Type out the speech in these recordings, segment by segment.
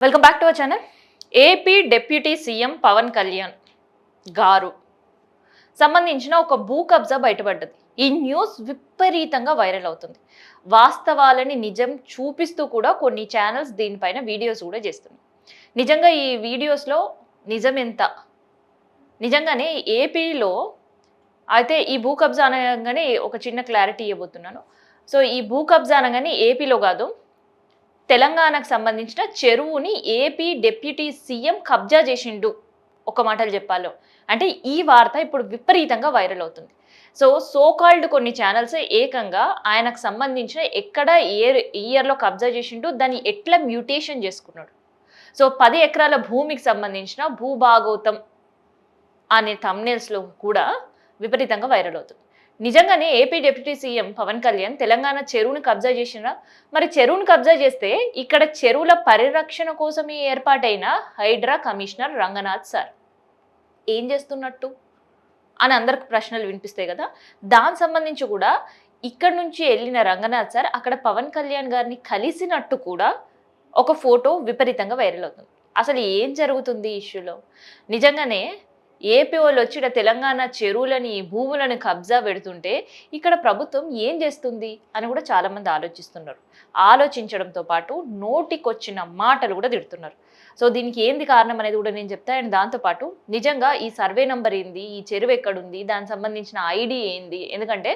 Welcome back to our channel. AP deputy CM Pawan Kalyan garu సంబంధించిన ఒక భూ కబ్జా బయటపడ్డది. ఈ న్యూస్ విపరీతంగా వైరల్ అవుతుంది. వాస్తవాలని నిజం చూపిస్తూ కూడా కొన్ని ఛానల్స్ దీనిపైన వీడియోస్ కూడా చేస్తున్నాయి. నిజంగా ఈ వీడియోస్లో నిజం ఎంత? నిజంగానే ఏపీలో అయితే ఈ భూ కబ్జా అనగానే ఒక చిన్న క్లారిటీ ఇవ్వబోతున్నాను. సో ఈ భూ కబ్జా అనగానే ఏపీలో కాదు, తెలంగాణకు సంబంధించిన చెరువుని ఏపీ డిప్యూటీ సీఎం కబ్జా చేసిండు ఒక మాటలు చెప్పాలో అంటే ఈ వార్త ఇప్పుడు విపరీతంగా వైరల్ అవుతుంది. సో కాల్డ్ కొన్ని ఛానల్స్ ఏకంగా ఆయనకు సంబంధించిన ఎక్కడ ఇయర్లో కబ్జా చేసిండు, దాన్ని ఎట్లా మ్యూటేషన్ చేసుకున్నాడు. సో 10 ఎకరాల భూమికి సంబంధించిన భూభాగోతం అనే థంబ్నెయిల్స్లో కూడా విపరీతంగా వైరల్ అవుతుంది. నిజంగానే AP deputy CM Pawan Kalyan Telangana చెరువుని కబ్జా చేసినా, మరి చెరువుని కబ్జా చేస్తే ఇక్కడ చెరువుల పరిరక్షణ కోసమే ఏర్పాటైన హైడ్రా కమిషనర్ రంగనాథ్ సార్ ఏం చేస్తున్నట్టు అని అందరికి ప్రశ్నలు వినిపిస్తాయి కదా. దానికి సంబంధించి కూడా ఇక్కడ నుంచి వెళ్ళిన రంగనాథ్ సార్ అక్కడ పవన్ కళ్యాణ్ గారిని కలిసినట్టు కూడా ఒక ఫోటో విపరీతంగా వైరల్ అవుతుంది. అసలు ఏం జరుగుతుంది ఈ ఇష్యూలో? నిజంగానే ఏపీ వాళ్ళు వచ్చి తెలంగాణ చెరువులని భూములను కబ్జా పెడుతుంటే ఇక్కడ ప్రభుత్వం ఏం చేస్తుంది అని కూడా చాలామంది ఆలోచిస్తున్నారు. ఆలోచించడంతో పాటు నోటికొచ్చిన మాటలు కూడా తిడుతున్నారు. సో దీనికి ఏంది కారణం అనేది కూడా నేను చెప్తాను. అండ్ దాంతోపాటు నిజంగా ఈ సర్వే నెంబర్ ఏంది, ఈ చెరువు ఎక్కడుంది, దానికి సంబంధించిన ఐడి ఏంది, ఎందుకంటే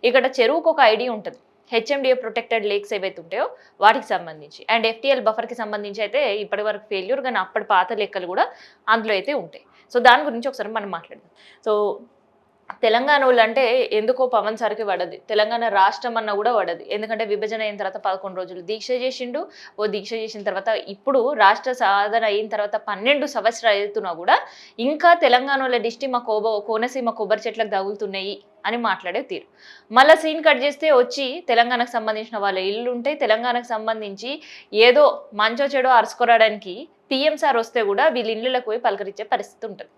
ఇక్కడ చెరువుకు ఒక ఐడి ఉంటుంది. హెచ్ఎండిఏ ప్రొటెక్టెడ్ లేక్స్ ఏవైతే ఉంటాయో వాటికి సంబంధించి, అండ్ ఎఫ్టీఎల్ బఫర్కి సంబంధించి అయితే ఇప్పటి వరకు ఫెయిల్యూర్, కానీ అప్పటి పాత లెక్కలు కూడా అందులో అయితే ఉంటాయి. సో దాని గురించి ఒకసారి మనం మాట్లాడదాం. సో తెలంగాణ వాళ్ళు అంటే ఎందుకో పవన్ సార్కి పడది, తెలంగాణ రాష్ట్రం అన్న కూడా పడది. ఎందుకంటే విభజన అయిన తర్వాత 11 రోజులు దీక్ష చేసిండు. దీక్ష చేసిన తర్వాత ఇప్పుడు రాష్ట్ర సాధన అయిన తర్వాత 12 సంవత్సరాలు అవుతున్నా కూడా ఇంకా తెలంగాణ వాళ్ళ దిష్టి మా కోనసీమ కొబ్బరి చెట్లకు తగులుతున్నాయి అని మాట్లాడే తీరు. మళ్ళీ సీన్ కట్ చేస్తే వచ్చి తెలంగాణకు సంబంధించిన వాళ్ళ ఇల్లు ఉంటాయి, తెలంగాణకు సంబంధించి ఏదో మంచో చెడో అరుచుకోవడానికి పిఎం సార్ వస్తే కూడా వీళ్ళ ఇళ్ళకి పోయి పలకరించే పరిస్థితి ఉంటుంది.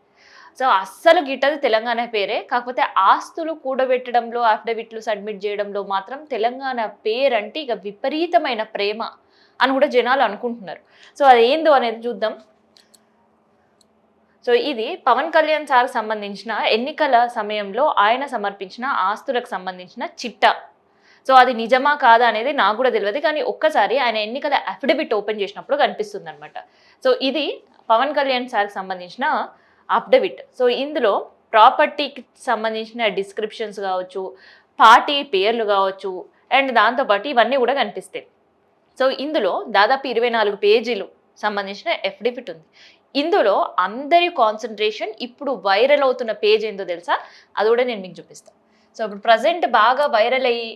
సో అస్సలు గిట్టదు తెలంగాణ పేరే. కాకపోతే ఆస్తులు కూడబెట్టడంలో, అఫిడవిట్లు సబ్మిట్ చేయడంలో మాత్రం తెలంగాణ పేరంటే ఇక విపరీతమైన ప్రేమ అని కూడా జనాలు అనుకుంటున్నారు. సో అదేందో అనేది చూద్దాం. సో ఇది పవన్ కళ్యాణ్ సార్కి సంబంధించిన ఎన్నికల సమయంలో ఆయన సమర్పించిన ఆస్తులకు సంబంధించిన చిట్టా. సో అది నిజమా కాదా అనేది నాకు కూడా తెలియదు, కానీ ఒక్కసారి ఆయన ఎన్నికల అఫిడవిట్ ఓపెన్ చేసినప్పుడు కనిపిస్తుంది అనమాట. సో ఇది పవన్ కళ్యాణ్ సార్కి సంబంధించిన అఫిడవిట్. సో ఇందులో ప్రాపర్టీకి సంబంధించిన డిస్క్రిప్షన్స్ కావచ్చు, పార్టీ పేర్లు కావచ్చు, అండ్ దాంతోపాటు ఇవన్నీ కూడా కనిపిస్తాయి. సో ఇందులో దాదాపు 24 పేజీలు సంబంధించిన అఫిడవిట్ ఉంది. ఇందులో అందరి కాన్సన్ట్రేషన్ ఇప్పుడు వైరల్ అవుతున్న పేజ్ ఏందో తెలుసా, అది కూడా నేను మీకు చూపిస్తాను. సో ఇప్పుడు ప్రజెంట్ బాగా వైరల్ అయ్యి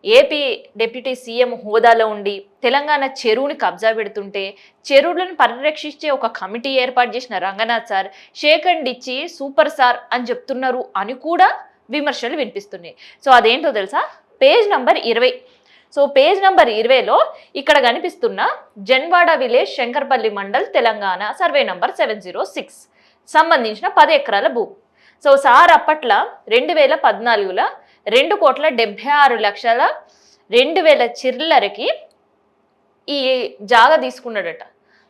ఏపీ డిప్యూటీ సీఎం హోదాలో ఉండి తెలంగాణ చెరువుని కబ్జా పెడుతుంటే చెరువులను పరిరక్షించే ఒక కమిటీ ఏర్పాటు చేసిన రంగనాథ్ సార్ షేక్ అండ్ ఇచ్చి సూపర్ సార్ అని చెప్తున్నారు అని కూడా విమర్శలు వినిపిస్తున్నాయి. సో అదేంటో తెలుసా, page number 20. So page number 20లో ఇక్కడ కనిపిస్తున్న Janwada village Shankarpally mandal Telangana survey number 706 సంబంధించిన 10 ఎకరాల భూమి. సో సార్ అప్పట్ల 2014లో 2,76,00,000 చిల్లరకి ఈ జాగా తీసుకున్నాడట.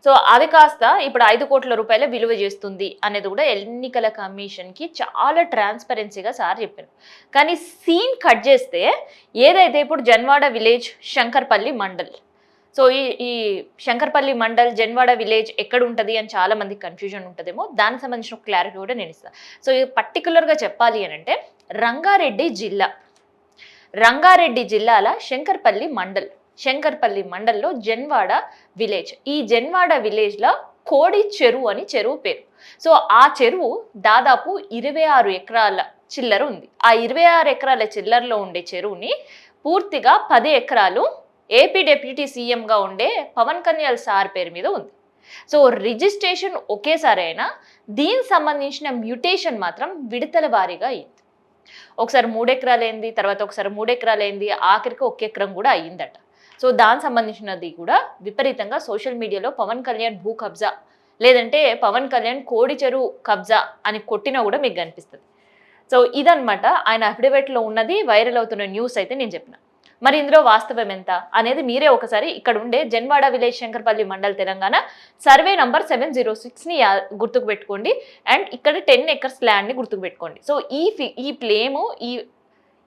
సో అది కాస్త ఇప్పుడు 5 కోట్ల రూపాయల విలువ చేస్తుంది అనేది కూడా ఎన్నికల కమిషన్కి చాలా ట్రాన్స్పరెన్సీగా సార్ చెప్పారు. కానీ సీన్ కట్ చేస్తే ఏదైతే ఇప్పుడు జన్వాడ విలేజ్ శంకర్పల్లి మండల్, సో ఈ శంకర్పల్లి మండల్ జన్వాడ విలేజ్ ఎక్కడ ఉంటుంది అని చాలా మందికి కన్ఫ్యూజన్ ఉంటుందేమో, దానికి సంబంధించిన క్లారిటీ కూడా నేను ఇస్తాను. సో ఇది పర్టికులర్గా చెప్పాలి అని అంటే రంగారెడ్డి జిల్లాల శంకర్పల్లి మండల్లో జన్వాడ విలేజ్. ఈ జన్వాడ విలేజ్లో కోడి చెరువు అని చెరువు పేరు. సో ఆ చెరువు దాదాపు 26 ఎకరాల చిల్లర ఉంది. ఆ 26 ఎకరాల చిల్లరలో ఉండే చెరువుని పూర్తిగా 10 ఎకరాలు ఏపీ డిప్యూటీ సీఎంగా ఉండే పవన్ కళ్యాణ్ సార్ పేరు మీద ఉంది. సో రిజిస్ట్రేషన్ ఒకేసారి అయినా దీనికి సంబంధించిన మ్యూటేషన్ మాత్రం విడతల వారీగా అయింది. ఒకసారి 3 ఎకరాలు అయింది, తర్వాత ఒకసారి 3 ఎకరాలు అయింది, ఆఖరికి 1 ఎకరం కూడా అయ్యిందట. సో దానికి సంబంధించినది కూడా విపరీతంగా సోషల్ మీడియాలో పవన్ కళ్యాణ్ భూ కబ్జా లేదంటే పవన్ కళ్యాణ్ కోడి చెరువు కబ్జా అని కొట్టినా కూడా మీకు కనిపిస్తుంది. సో ఇదనమాట ఆయన అఫిడవిట్లో ఉన్నది, వైరల్ అవుతున్న న్యూస్ అయితే నేను చెప్పిన. మరి ఇందులో వాస్తవం ఎంత అనేది మీరే ఒకసారి ఇక్కడ ఉండే Janwada village Shankarpally mandal Telangana survey number 706ని గుర్తుకు పెట్టుకోండి. అండ్ ఇక్కడ 10 ఎకర్స్ ల్యాండ్ని గుర్తుకు పెట్టుకోండి. సో ఈ ప్లేము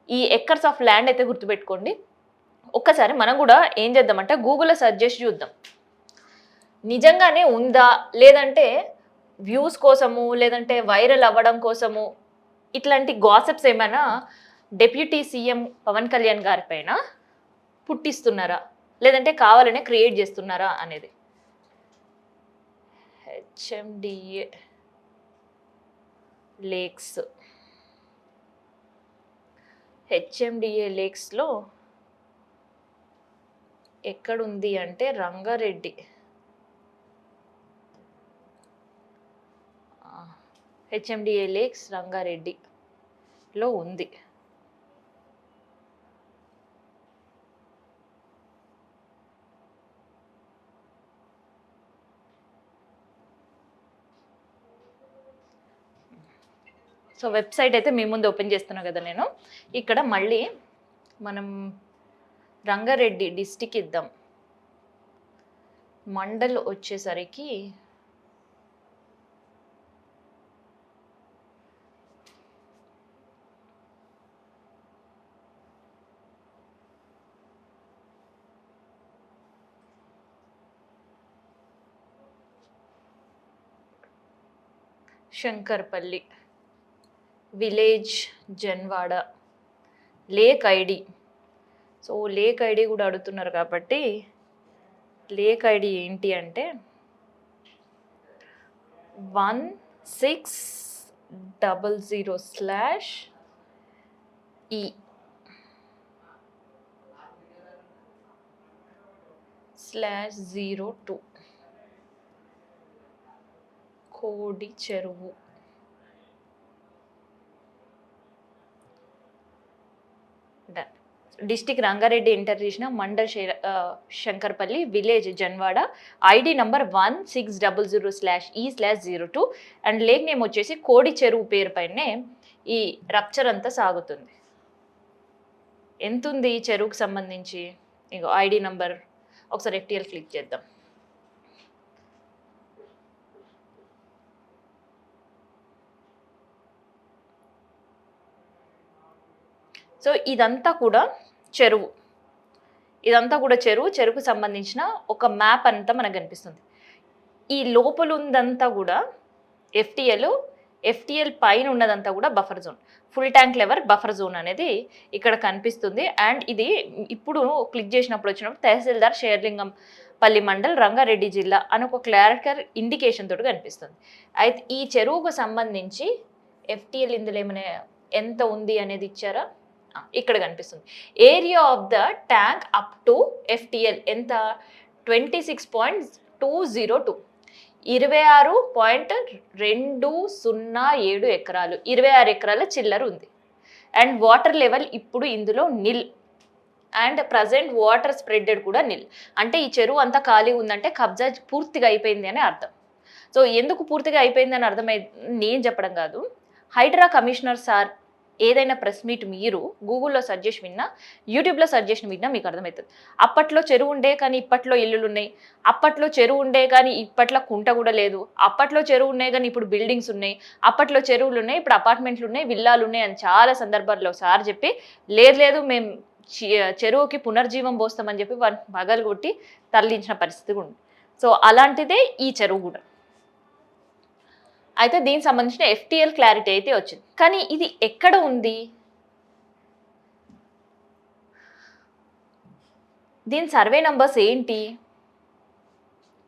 ఈ ఎకర్స్ ఆఫ్ ల్యాండ్ అయితే గుర్తుపెట్టుకోండి. ఒక్కసారి మనం కూడా ఏం చేద్దామంటే గూగుల్లో సెర్చ్ చేసి చూద్దాం, నిజంగానే ఉందా లేదంటే వ్యూస్ కోసము లేదంటే వైరల్ అవ్వడం కోసము ఇట్లాంటి గాసిప్స్ ఏమైనా డిప్యూటీ సీఎం పవన్ కళ్యాణ్ గారి పైన పుట్టిస్తున్నారా లేదంటే కావాలనే క్రియేట్ చేస్తున్నారా అనేది. హెచ్ఎండిఏ లేక్స్, హెచ్ఎండిఏ లేక్స్లో ఎక్కడుంది అంటే రంగారెడ్డి, హెచ్ఎండిఏ లేక్స్ రంగారెడ్డిలో ఉంది. సో వెబ్సైట్ అయితే మీ ముందు ఓపెన్ చేస్తున్నా కదా నేను. ఇక్కడ మళ్ళీ మనం రంగారెడ్డి డిస్టిక్ ఇద్దాం, మండల్ వచ్చేసరికి Shankarpalli village Janwada lake ID. So lake ID కూడా అడుగుతున్నారు కాబట్టి లేక్ ఐడి ఏంటి అంటే 1600/E/02 కోడి చెరువు. డన్. డిస్టిక్ రంగారెడ్డి ఎంటర్ చేసిన mandal Shankarpalli village Janwada ID number 1600/E/02 and lake name వచ్చేసి కోడి చెరువు పేరు పైనే ఈ రప్చర్ అంతా సాగుతుంది. ఎంత ఉంది ఈ చెరువుకు సంబంధించి? ఇగో ఐడి నంబర్, ఒకసారి FTL క్లిక్ చేద్దాం. సో ఇదంతా కూడా చెరువు, చెరువుకు సంబంధించిన ఒక మ్యాప్ అంతా మనకు కనిపిస్తుంది. ఈ లోపల ఉందంతా కూడా FTL పైన ఉన్నదంతా కూడా buffer zone, full tank level buffer zone అనేది ఇక్కడ కనిపిస్తుంది. అండ్ ఇది ఇప్పుడు క్లిక్ చేసినప్పుడు వచ్చినప్పుడు తహసీల్దార్ షేర్లింగంపల్లి మండల్ రంగారెడ్డి జిల్లా అని ఒక క్లారికర్ ఇండికేషన్ తోటి కనిపిస్తుంది. అయితే ఈ చెరువుకు సంబంధించి FTL ఇందులో ఏమైనా ఎంత ఉంది అనేది ఇచ్చారా? ఇక్కడ కనిపిస్తుంది. Area of the tank up to FTL ఎంత? 26.202, 26.207 ఎకరాలు, 26 ఎకరాల చిల్లర ఉంది. అండ్ వాటర్ లెవెల్ ఇప్పుడు ఇందులో నిల్ అండ్ ప్రజెంట్ వాటర్ స్ప్రెడెడ్ కూడా నిల్. అంటే ఈ చెరువు అంతా ఖాళీ ఉందంటే కబ్జా పూర్తిగా అయిపోయింది అని అర్థం. సో ఎందుకు పూర్తిగా అయిపోయింది అని అర్థమై నేను చెప్పడం కాదు, హైడ్రా కమిషనర్ సార్ ఏదైనా ప్రెస్ మీట్ మీరు గూగుల్లో సెర్చ్ చేసి విన్నా, యూట్యూబ్లో సెర్చ్ చేసి విన్నా మీకు అర్థమవుతుంది. అప్పట్లో చెరువు ఉండే కానీ ఇప్పట్లో ఇల్లులు ఉన్నాయి, అప్పట్లో చెరువు ఉండే కానీ ఇప్పట్లో కుంట కూడా లేదు, అప్పట్లో చెరువు ఉన్నాయి కానీ ఇప్పుడు బిల్డింగ్స్ ఉన్నాయి, అప్పట్లో చెరువులు ఉన్నాయి ఇప్పుడు అపార్ట్మెంట్లు ఉన్నాయి, విల్లాలు ఉన్నాయి అని చాలా సందర్భాల్లో సార్ చెప్పి లేదు మేము చెరువుకి పునర్జీవం పోస్తామని చెప్పి పగలు కొట్టి తరలించిన పరిస్థితి ఉంది. సో అలాంటిదే ఈ చెరువు కూడా. అయితే దీనికి సంబంధించిన FTL క్లారిటీ అయితే వచ్చింది. కానీ ఇది ఎక్కడ ఉంది? దీని సర్వే నంబర్స్ ఏంటి?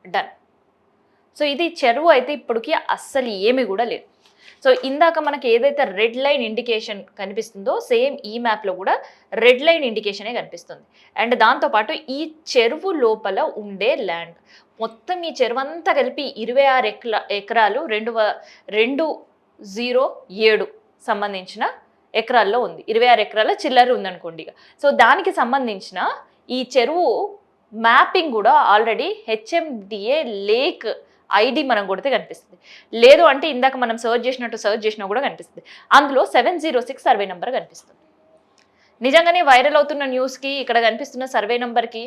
డన్. సో ఇది చెరువు అయితే ఇప్పటికీ అస్సలు ఏమి కూడా లేదు. సో ఇందాక మనకి ఏదైతే రెడ్ లైన్ ఇండికేషన్ కనిపిస్తుందో సేమ్ ఈ మ్యాప్లో కూడా రెడ్ లైన్ ఇండికేషనే కనిపిస్తుంది. అండ్ దాంతోపాటు ఈ చెరువు లోపల ఉండే ల్యాండ్ మొత్తం ఈ చెరువు అంతా కలిపి 26 ఎకరాలు 207 సంబంధించిన ఎకరాల్లో ఉంది. 26 ఎకరాల చిల్లర ఉందనుకోండి. సో దానికి సంబంధించిన ఈ చెరువు మ్యాపింగ్ కూడా ఆల్రెడీ HMDA లేక్ ఐడి మనం కొడితే కనిపిస్తుంది. లేదు అంటే ఇందాక మనం సర్చ్ చేసినా కూడా కనిపిస్తుంది. అందులో 706 సర్వే నెంబర్ కనిపిస్తుంది. నిజంగానే వైరల్ అవుతున్న న్యూస్కి, ఇక్కడ కనిపిస్తున్న సర్వే నెంబర్కి,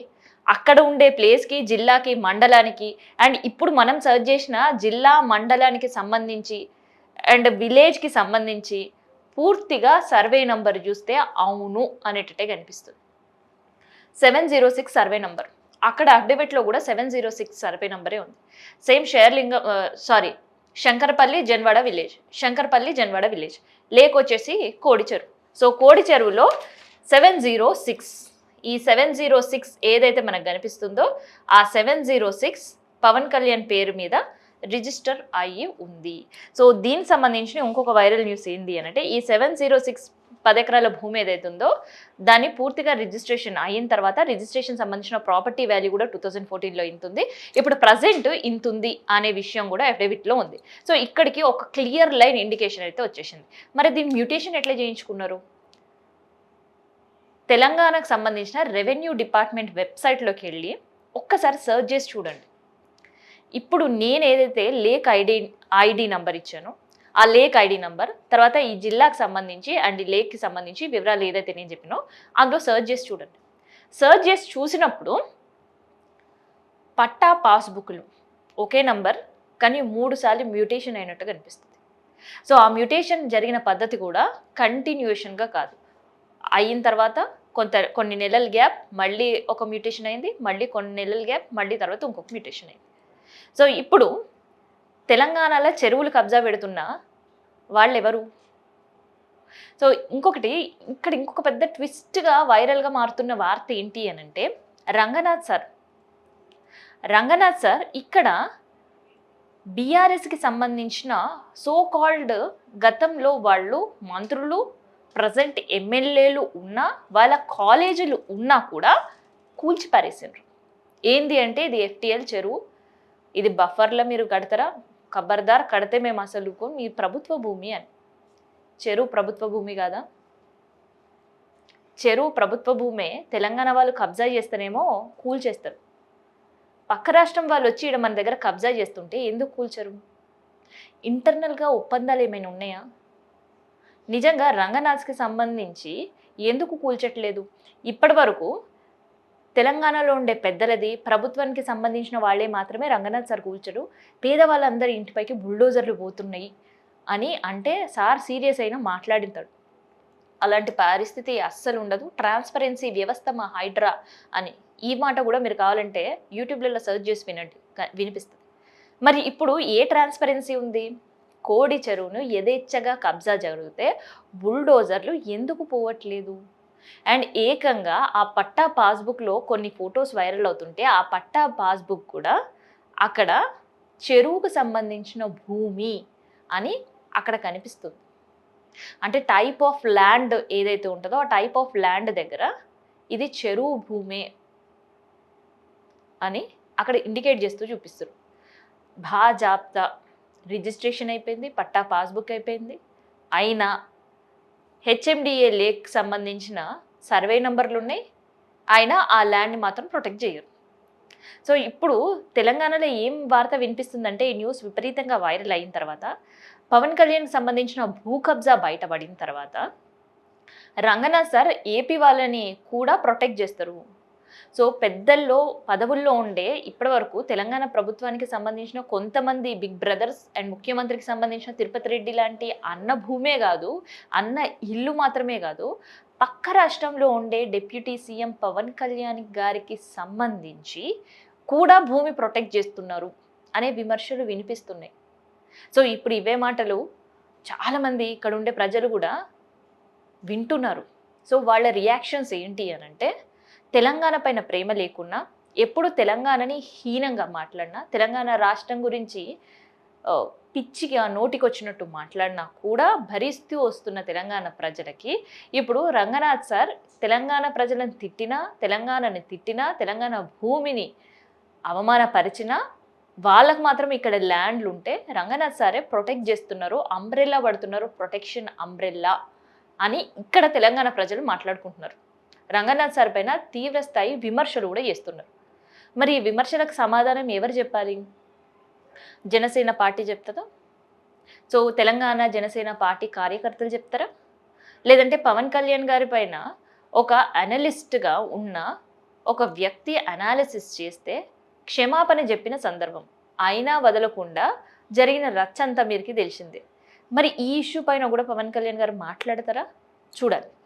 అక్కడ ఉండే ప్లేస్కి, జిల్లాకి, మండలానికి, అండ్ ఇప్పుడు మనం సెర్చ్ చేసిన జిల్లా మండలానికి సంబంధించి అండ్ విలేజ్కి సంబంధించి పూర్తిగా సర్వే నంబర్ చూస్తే అవును అనేటట్టే కనిపిస్తుంది. 706 సర్వే నంబర్. అక్కడ అఫిడవిట్లో కూడా 706 సర్వే నంబరే ఉంది. Same Shankarpally Janwada village. Shankarpally Janwada village. Lake వచ్చేసి కోడిచెరువు. సో కోడిచెరువులో 706, ఈ 706 ఏదైతే మనకు కనిపిస్తుందో ఆ 706 పవన్ కళ్యాణ్ పేరు మీద రిజిస్టర్ అయ్యి ఉంది. సో దీనికి సంబంధించిన ఇంకొక వైరల్ న్యూస్ ఏంటి అంటే, ఈ 706 10 ఎకరాల భూమి ఏదైతే ఉందో దాన్ని పూర్తిగా రిజిస్ట్రేషన్ అయిన తర్వాత రిజిస్ట్రేషన్ సంబంధించిన ప్రాపర్టీ వాల్యూ కూడా 2014లో ఇంతుంది. ఇప్పుడు ప్రజెంట్ ఇంతుంది అనే విషయం కూడా అఫిడవిట్లో ఉంది. సో ఇక్కడికి ఒక క్లియర్ లైన్ ఇండికేషన్ అయితే వచ్చేసింది. మరి దీని మ్యూటేషన్ ఎట్లా చేయించుకున్నారు? తెలంగాణకు సంబంధించిన రెవెన్యూ డిపార్ట్మెంట్ వెబ్సైట్లోకి వెళ్ళి ఒక్కసారి సర్చ్ చేసి చూడండి. ఇప్పుడు నేను ఏదైతే లేక్ ఐడి నంబర్ ఇచ్చానో ఆ లేక్ ఐడి నంబర్, తర్వాత ఈ జిల్లాకు సంబంధించి అండ్ ఈ లేక్కి సంబంధించి వివరాలు ఏదైతే నేను చెప్పినో అందులో సర్చ్ చేసి చూడండి. సర్చ్ చేసి చూసినప్పుడు పట్టా పాస్బుక్లు ఒకే నంబర్ కానీ 3 సార్లు మ్యూటేషన్ అయినట్టు కనిపిస్తుంది. సో ఆ మ్యూటేషన్ జరిగిన పద్ధతి కూడా కంటిన్యూషన్గా కాదు, అయిన తర్వాత కొన్ని నెలల గ్యాప్ మళ్ళీ ఒక మ్యూటేషన్ అయింది, మళ్ళీ కొన్ని నెలల గ్యాప్ మళ్ళీ తర్వాత ఇంకొక మ్యూటేషన్ అయింది. సో ఇప్పుడు తెలంగాణలో చెరువులు కబ్జా పెడుతున్న వాళ్ళు ఎవరు? సో ఇంకొకటి, ఇక్కడ ఇంకొక పెద్ద ట్విస్ట్గా వైరల్గా మారుతున్న వార్త ఏంటి అని అంటే, రంగనాథ్ సార్ ఇక్కడ బీఆర్ఎస్కి సంబంధించిన సో కాల్డ్ గతంలో వాళ్ళు మంత్రులు, ప్రజెంట్ ఎమ్మెల్యేలు ఉన్నా, వాళ్ళ కాలేజీలు ఉన్నా కూడా కూల్చి పారేసారు. ఏంది అంటే, ఇది FTL చెరువు, ఇది బఫర్లో మీరు కడతారా? ఖబర్దార్, కడితే మేము అసలు మీ ప్రభుత్వ భూమి అని. చెరువు ప్రభుత్వ భూమి కాదా? చెరువు ప్రభుత్వ భూమే. తెలంగాణ వాళ్ళు కబ్జా చేస్తేనేమో కూల్చేస్తారు. పక్క రాష్ట్రం వాళ్ళు వచ్చి ఇక్కడ మన దగ్గర కబ్జా చేస్తుంటే ఎందుకు కూల్చరు? ఇంటర్నల్గా ఒప్పందాలు ఏమైనా ఉన్నాయా? నిజంగా రంగనాథ్కి సంబంధించి ఎందుకు కూల్చట్లేదు? ఇప్పటి వరకు తెలంగాణలో ఉండే పెద్దలది, ప్రభుత్వానికి సంబంధించిన వాళ్ళే మాత్రమే రంగనాథ్ సార్ కూల్చరు, పేదవాళ్ళందరి ఇంటిపైకి బుల్డోజర్లు పోతున్నాయి అని అంటే సార్ సీరియస్ అయినా మాట్లాడింతాడు. అలాంటి పరిస్థితి అస్సలు ఉండదు. ట్రాన్స్పరెన్సీ వ్యవస్థ మా హైడ్రా అని ఈ మాట కూడా మీరు కావాలంటే యూట్యూబ్లలో సెర్చ్ చేసి వినండి, వినిపిస్తుంది. మరి ఇప్పుడు ఏ ట్రాన్స్పరెన్సీ ఉంది? కోడి చెరువును యథేచ్ఛగా కబ్జా జరిగితే బుల్డోజర్లు ఎందుకు పోవట్లేదు? అండ్ ఏకంగా ఆ పట్టా పాస్బుక్లో కొన్ని ఫొటోస్ వైరల్ అవుతుంటే ఆ పట్టా పాస్బుక్ కూడా అక్కడ చెరువుకు సంబంధించిన భూమి అని అక్కడ కనిపిస్తుంది. అంటే టైప్ ఆఫ్ ల్యాండ్ ఏదైతే ఉంటుందో ఆ టైప్ ఆఫ్ ల్యాండ్ దగ్గర ఇది చెరువు భూమే అని అక్కడ ఇండికేట్ చేస్తూ చూపిస్తారు. భాజాప్తా రిజిస్ట్రేషన్ అయిపోయింది, పట్టా పాస్బుక్ అయిపోయింది, అయినా HMDA లేక్ సంబంధించిన సర్వే నెంబర్లు ఉన్నాయి, అయినా ఆ ల్యాండ్ని మాత్రం ప్రొటెక్ట్ చేయరు. సో ఇప్పుడు తెలంగాణలో ఏం వార్త వినిపిస్తుందంటే, ఈ న్యూస్ విపరీతంగా వైరల్ అయిన తర్వాత, పవన్ కళ్యాణ్కి సంబంధించిన భూ కబ్జా బయటపడిన తర్వాత రంగనాథ్ సార్ ఏపీ వాళ్ళని కూడా ప్రొటెక్ట్ చేస్తారు. సో పెద్దల్లో పదవుల్లో ఉండే ఇప్పటి వరకు తెలంగాణ ప్రభుత్వానికి సంబంధించిన కొంతమంది బిగ్ బ్రదర్స్ అండ్ ముఖ్యమంత్రికి సంబంధించిన తిరుపతి రెడ్డి లాంటి అన్న భూమే కాదు, అన్న ఇల్లు మాత్రమే కాదు, పక్క రాష్ట్రంలో ఉండే డిప్యూటీ సీఎం పవన్ కళ్యాణ్ గారికి సంబంధించి కూడా భూమి ప్రొటెక్ట్ చేస్తున్నారు అనే విమర్శలు వినిపిస్తున్నాయి. సో ఇప్పుడు ఇవే మాటలు చాలామంది ఇక్కడ ఉండే ప్రజలు కూడా వింటున్నారు. సో వాళ్ళ రియాక్షన్స్ ఏంటి అని అంటే, తెలంగాణ పైన ప్రేమ లేకున్నా, ఎప్పుడు తెలంగాణని హీనంగా మాట్లాడినా, తెలంగాణ రాష్ట్రం గురించి పిచ్చిగా నోటికొచ్చినట్టు మాట్లాడినా కూడా భరిస్తూ వస్తున్న తెలంగాణ ప్రజలకి ఇప్పుడు రంగనాథ్ సార్ తెలంగాణ ప్రజలను తిట్టినా, తెలంగాణని తిట్టినా, తెలంగాణ భూమిని అవమానపరిచినా, వాళ్ళకు మాత్రం ఇక్కడ ల్యాండ్లు ఉంటే రంగనాథ్ సారే ప్రొటెక్ట్ చేస్తున్నారు, అంబ్రెల్లా పడుతున్నారు, ప్రొటెక్షన్ అంబ్రెల్లా అని ఇక్కడ తెలంగాణ ప్రజలు మాట్లాడుకుంటున్నారు. రంగనాథ్ సార్ పైన తీవ్ర స్థాయి విమర్శలు కూడా చేస్తున్నారు. మరి ఈ విమర్శలకు సమాధానం ఎవరు చెప్పాలి? జనసేన పార్టీ చెప్తుందా? సో తెలంగాణ జనసేన పార్టీ కార్యకర్తలు చెప్తారా? లేదంటే పవన్ కళ్యాణ్ గారి పైన ఒక అనలిస్ట్గా ఉన్న ఒక వ్యక్తి అనాలిసిస్ చేస్తే క్షమాపణ చెప్పిన సందర్భం అయినా వదలకుండా జరిగిన రచ్చంతా మీరికి తెలిసిందే. మరి ఈ ఇష్యూ పైన కూడా పవన్ కళ్యాణ్ గారు మాట్లాడతారా? చూడాలి.